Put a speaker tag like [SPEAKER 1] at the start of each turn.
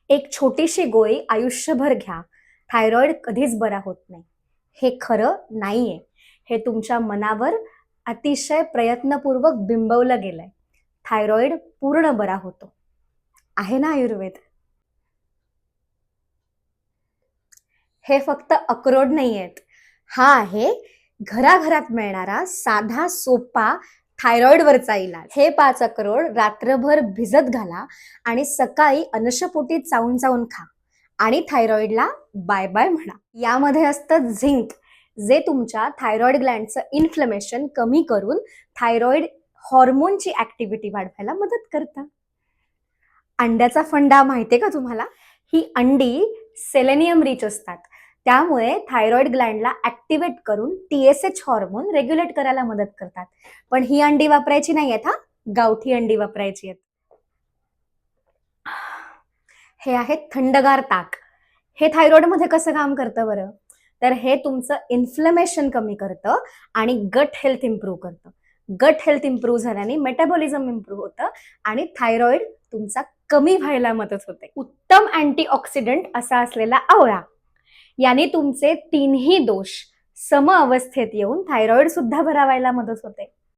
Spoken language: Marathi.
[SPEAKER 1] एक छोटीशी गोळी आयुष्यभर घ्या, थायरॉइड कधीच बरा होत नाही. हे खरं नाहीये. हे तुमच्या मनावर अतिशय प्रयत्नपूर्वक बिंबवलं गेलंय. थायरॉइड पूर्ण बरा होतो. आहे ना आयुर्वेद? हे फक्त अक्रोड नाहीयेत. हा आहे घराघरात मिळणारा साधा सोपा थायरॉइडवरचा इलाज. हे 5 अक्रोड रात्रभर भिजत घाला आणि सकाळी अनशपोटी चावून चावून खा आणि थायरॉइडला बाय बाय म्हणा. यामध्ये असतं झिंक, जे तुमच्या थायरॉइड ग्लँडचं इन्फ्लमेशन कमी करून थायरॉइड हॉर्मोनची ऍक्टिव्हिटी वाढवायला मदत करतं. अंड्याचा फंडा माहितीये का तुम्हाला? ही अंडी सेलेनियम रिच असतात, त्यामुळे थायरॉइड ग्लँडला ऍक्टिव्हेट करून TSH हॉर्मोन रेग्युलेट करायला मदत करतात. पण ही अंडी वापरायची नाहीयेत हा, गावठी अंडी वापरायची आहेत. हे आहे थंडगार ताक. हे थायरॉइडमध्ये कसं काम करतं बरं? तर हे तुमचं इन्फ्लमेशन कमी करतं आणि गट हेल्थ इम्प्रूव्ह करतं. गट हेल्थ इम्प्रूव्ह झाल्याने मेटाबॉलिझम इम्प्रूव्ह होतं आणि थायरॉइड तुमचा कमी व्हायला मदत होते. उत्तम अँटीऑक्सिडंट असा असलेला आवळा, याने तुमचे 3ही दोष सम अवस्थेत येऊन थायरॉइड सुद्धा बरा व्हायला मदत होते.